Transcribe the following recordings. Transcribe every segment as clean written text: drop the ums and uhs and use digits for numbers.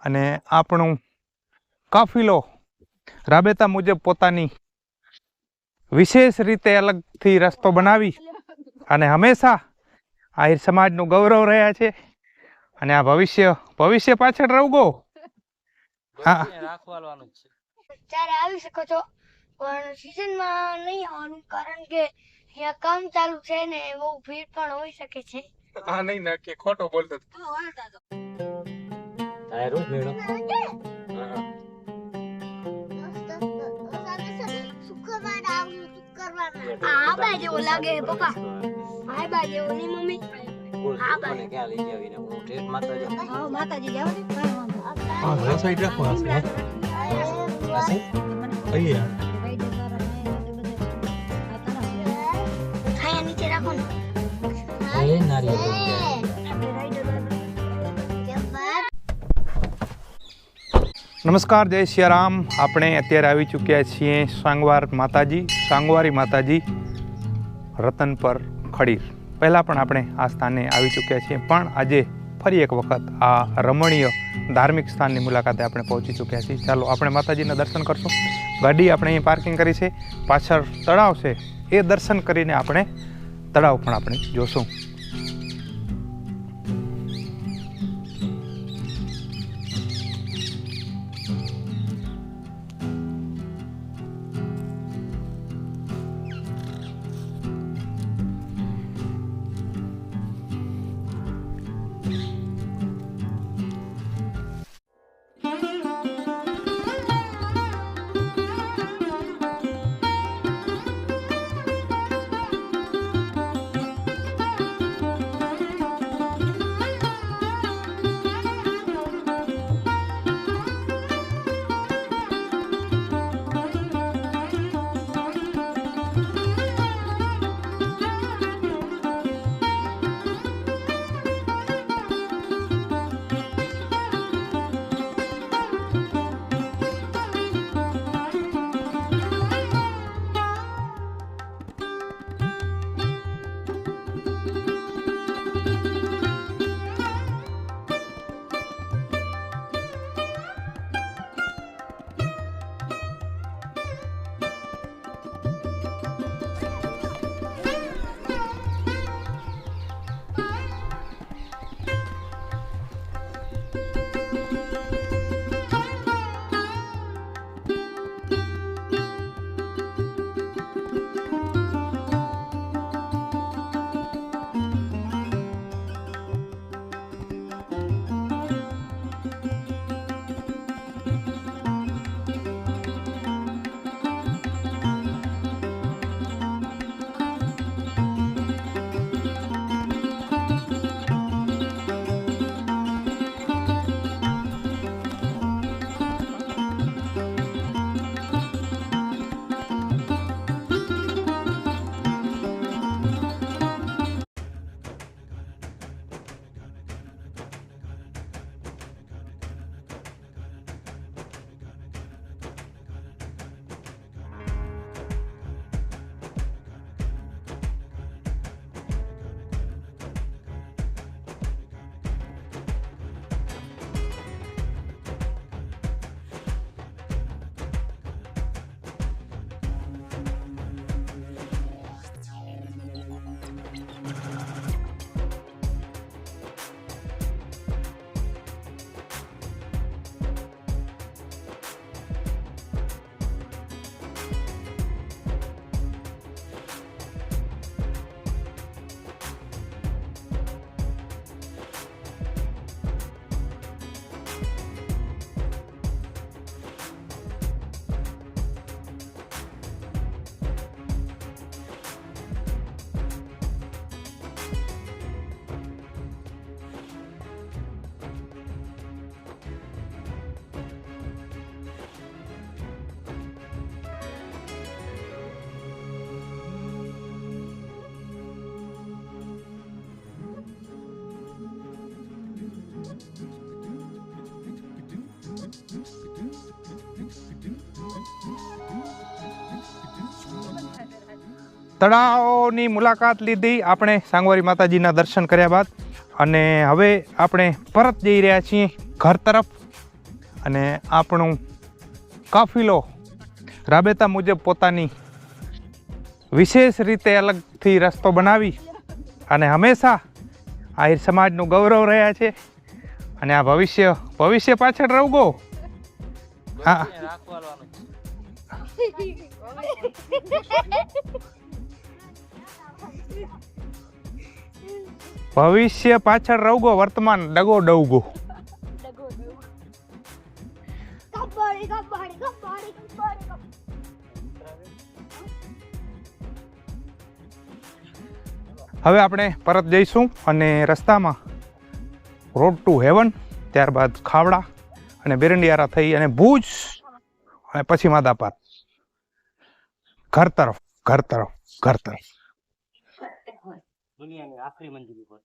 અને આપણું કાફિલો રાબેતા મુજબ પોતાની વિશેષ રીતે અલગથી રસ્તો બનાવી અને હંમેશા આહિર સમાજનું ગૌરવ રહ્યા છે અને આ ભવિષ્ય પાછળ રવગો હા રાખવાનું છે. ત્યારે આવી શકો છો પણ સીઝનમાં નહીં આવવાનું કારણ કે અહીંયા કામ ચાલુ છે ને બહુ ભીડ પણ હોઈ શકે છે. હા નહીં ના કે ખોટો બોલતો આ રોજ મેળો આ બા જેવો લાગે પપ્પા. આ બા જેવો નહીં મમ્મી. મને ક્યાં લઈ જાવીને હું ઠેઠ માતાજી હા માતાજી જાવ ને કાંઈ વાંધો નહીં. હા આ સાઈડ રાખો આ સાઈડ અહીંયા છાયા નીચે રાખો ને. એ નારિયેળ નમસ્કાર, જય સિયારામ. આપણે અત્યારે આવી ચૂક્યા છીએ સાંગવારી માતાજી રતનપર ખડીર. પહેલાં પણ આપણે આ સ્થાને આવી ચૂક્યા છીએ, પણ આજે ફરી એક વખત આ રમણીય ધાર્મિક સ્થાનની મુલાકાતે આપણે પહોંચી ચૂક્યા છીએ. ચાલો આપણે માતાજીના દર્શન કરશું. ગાડી આપણે અહીં પાર્કિંગ કરી છે, પાછળ તળાવ છે, એ દર્શન કરીને આપણે તળાવ પણ આપણે જોશું. તળાવની મુલાકાત લીધી આપણે સાંગવારી માતાજીના દર્શન કર્યા બાદ, અને હવે આપણે પરત જઈ રહ્યા છીએ ઘર તરફ. અને આપણું કાફિલો રાબેતા મુજબ પોતાની વિશેષ રીતે અલગથી રસ્તો બનાવી અને હંમેશા આહિર સમાજનું ગૌરવ રહ્યા છે. અને આ ભવિષ્ય પાછળ રવગો. હા, રાખવાનું ભવિષ્ય પાછળ રવગો, વર્તમાન ડગો ડવગો. હવે આપણે પરત જઈશું અને રસ્તામાં રોડ ટુ હેવન, ત્યારબાદ ખાવડા અને બેરંડિયારા થઈ અને ભુજ અને પછી માધાપર, ઘર તરફ. દુનિયાની આખરી મંજિલ પર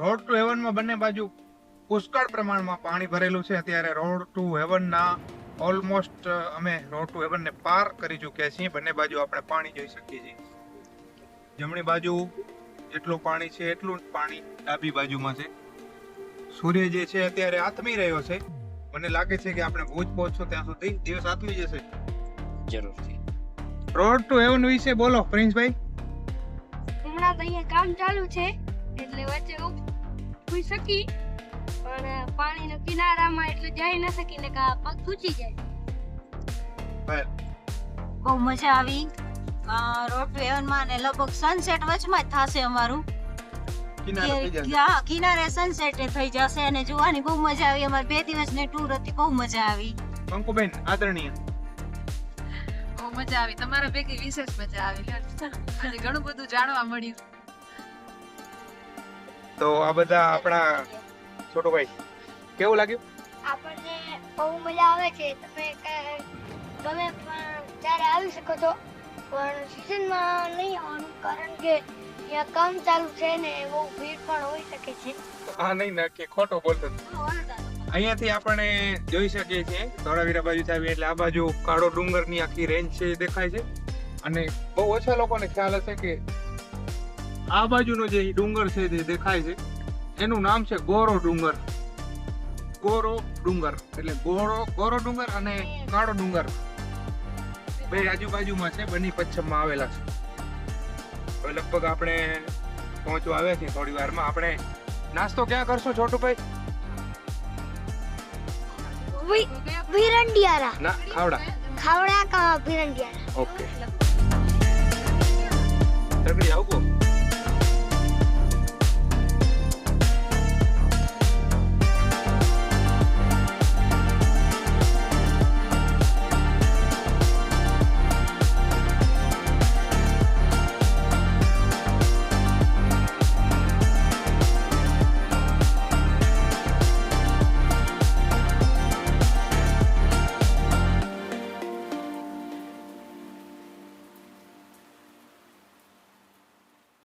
રોડ ટુ હેવનમાં બંને બાજુ પુષ્કળ પ્રમાણમાં પાણી ભરેલું છે. અત્યારે રોડ ટુ હેવનના ઓલમોસ્ટ અમે રોડ ટુ હેવનને પાર કરી ચૂક્યા છીએ. બંને બાજુ આપણે પાણી જોઈ શકીએ છીએ. જમણી બાજુ જેટલું પાણી છે એટલું જ પાણી ડાબી બાજુમાં છે. સૂર્ય જે છે અત્યારે આથમી રહ્યો છે. મને લાગે છે કે આપણે ભુજ પહોંચશો ત્યાં સુધી દિવસ આથમી જશે. જરૂરથી. રોડ ટુ હેવન વિશે બોલો પ્રિન્સભાઈ. હમણાં તો અહીંયા કામ ચાલુ છે એટલે વચ્ચે ઉભી શકી, પણ પાણીના કિનારામાં એટલે જઈ ન શકી ને કા પગ ખૂંચી જાય. બહુ મજા આવી રોડ ટુ હેવનમાં ને લગભગ સનસેટ વચમાં જ થશે અમારું. કિનારે સનસેટ થઈ જશે અને જોવાની બહુ મજા આવી. અમારે 2 દિવસની ટૂર હતી, બહુ મજા આવી. કંકુબેન આદરણીય, બહુ મજા આવી. તમારા ભેગી વિશેષ મજા આવી. આજે ઘણું બધું જાણવા મળ્યું. તો આ બધા આપણા છોટુભાઈ કેવું લાગ્યું? આપણને બહુ મજા આવે છે. તમે ગમે પણ ત્યારે આવી શકો છો, પણ સિઝનમાં નહીં આવવાનું, કારણ કે અહીંયા કામ ચાલુ છે ને બહુ ભીડ પણ હોઈ શકે છે. હા નહીં નાખીએ, ખોટો બોલતો. અહીંયાથી આપણે જોઈ શકીએ છીએ ધોળાવીરા બાજુ આવી એટલે આ બાજુ કાળો ડુંગરની આખી રેન્જ છે એ દેખાય છે. અને બહુ ઓછા લોકોને ખ્યાલ હશે કે આ બાજુનો જે ડુંગર છે જે દેખાય છે એનું નામ છે ગોરો ડુંગર. ગોરો ડુંગર એટલે ગોરો ડુંગર અને કાળો ડુંગર બે આજુબાજુમાં છે, બંને પશ્ચિમમાં આવેલા છે. હવે લગભગ આપણે પહોંચવા આવ્યા છીએ થોડી વારમાં. આપણે નાસ્તો ક્યાં કરશું છોટુભાઈ? વિરંડિયારા ના, ખાવડા. ખાવડા કા વિરંડિયારા. ઓકે.